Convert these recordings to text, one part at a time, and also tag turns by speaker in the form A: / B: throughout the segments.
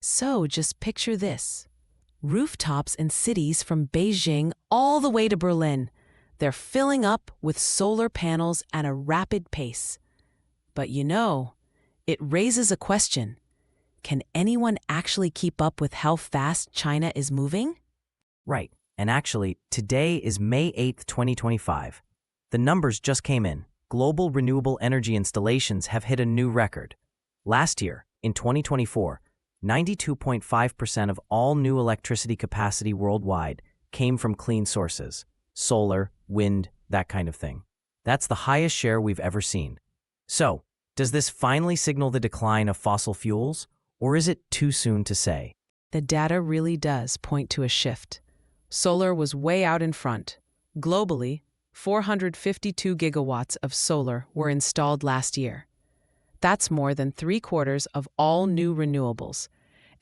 A: So just picture this. Rooftops in cities from Beijing all the way to Berlin. They're filling up with solar panels at a rapid pace. But it raises a question. Can anyone actually keep up with how fast China is moving?
B: Right. And actually, today is May 8th, 2025. The numbers just came in. Global renewable energy installations have hit a new record. Last year, in 2024, 92.5% of all new electricity capacity worldwide came from clean sources. Solar, wind, that kind of thing. That's the highest share we've ever seen. So, does this finally signal the decline of fossil fuels, or is it too soon to say?
A: The data really does point to a shift. Solar was way out in front. Globally, 452 gigawatts of solar were installed last year. That's more than 3/4 of all new renewables,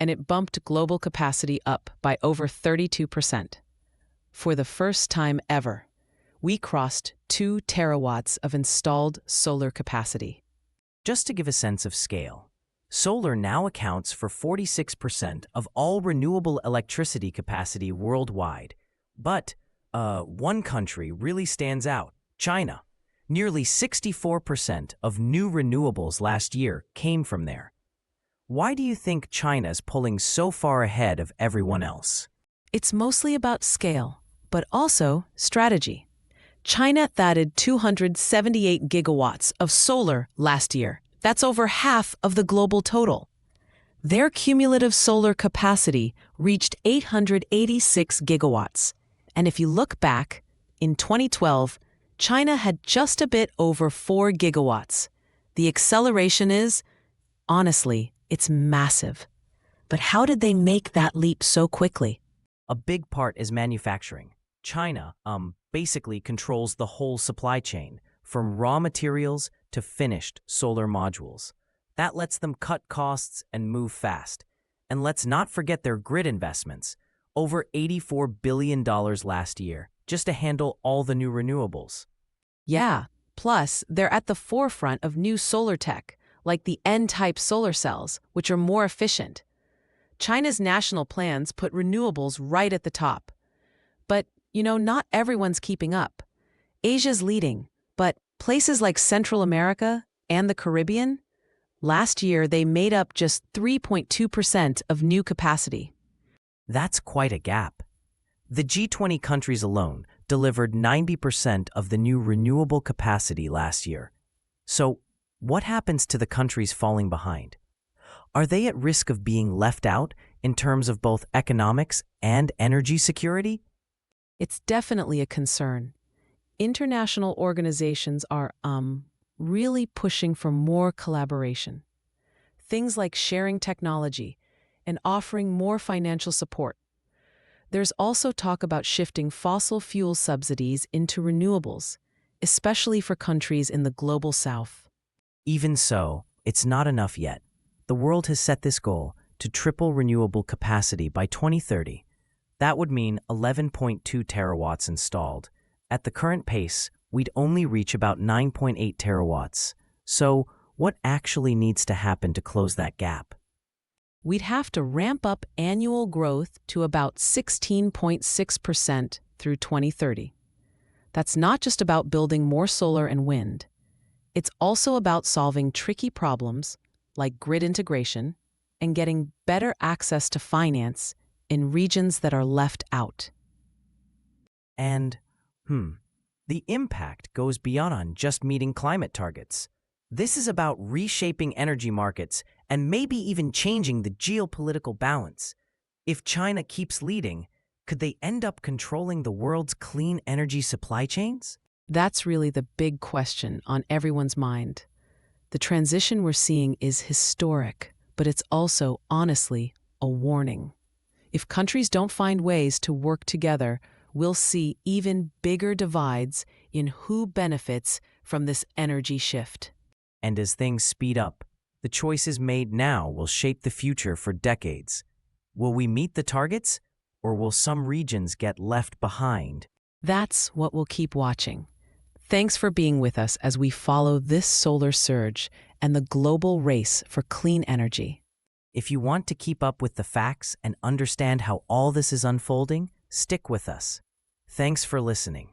A: and it bumped global capacity up by over 32%. For the first time ever, we crossed 2 terawatts of installed solar capacity.
B: Just to give a sense of scale, solar now accounts for 46% of all renewable electricity capacity worldwide. But one country really stands out, China. Nearly 64% of new renewables last year came from there. Why do you think China's pulling so far ahead of everyone else?
A: It's mostly about scale, but also strategy. China added 278 gigawatts of solar last year. That's over half of the global total. Their cumulative solar capacity reached 886 gigawatts. And if you look back, in 2012, China had just a bit over 4 gigawatts. The acceleration is, honestly, it's massive. But how did they make that leap so quickly?
B: A big part is manufacturing. China, basically controls the whole supply chain, from raw materials to finished solar modules. That lets them cut costs and move fast. And let's not forget their grid investments, over $84 billion last year, just to handle all the new renewables.
A: Yeah, plus they're at the forefront of new solar tech, like the N-type solar cells, which are more efficient. China's national plans put renewables right at the top. But, not everyone's keeping up. Asia's leading, but places like Central America and the Caribbean, last year they made up just 3.2% of new capacity.
B: That's quite a gap. The G20 countries alone delivered 90% of the new renewable capacity last year. So, what happens to the countries falling behind? Are they at risk of being left out in terms of both economics and energy security?
A: It's definitely a concern. International organizations are, really pushing for more collaboration. Things like sharing technology and offering more financial support. There's also talk about shifting fossil fuel subsidies into renewables, especially for countries in the global south.
B: Even so, it's not enough yet. The world has set this goal to triple renewable capacity by 2030. That would mean 11.2 terawatts installed. At the current pace, we'd only reach about 9.8 terawatts. So, what actually needs to happen to close that gap?
A: We'd have to ramp up annual growth to about 16.6% through 2030. That's not just about building more solar and wind. It's also about solving tricky problems like grid integration and getting better access to finance in regions that are left out.
B: And, the impact goes beyond just meeting climate targets. This is about reshaping energy markets and maybe even changing the geopolitical balance. If China keeps leading, could they end up controlling the world's clean energy supply chains?
A: That's really the big question on everyone's mind. The transition we're seeing is historic, but it's also, honestly, a warning. If countries don't find ways to work together, we'll see even bigger divides in who benefits from this energy shift.
B: And as things speed up, the choices made now will shape the future for decades. Will we meet the targets, or will some regions get left behind?
A: That's what we'll keep watching. Thanks for being with us as we follow this solar surge and the global race for clean energy.
B: If you want to keep up with the facts and understand how all this is unfolding, stick with us. Thanks for listening.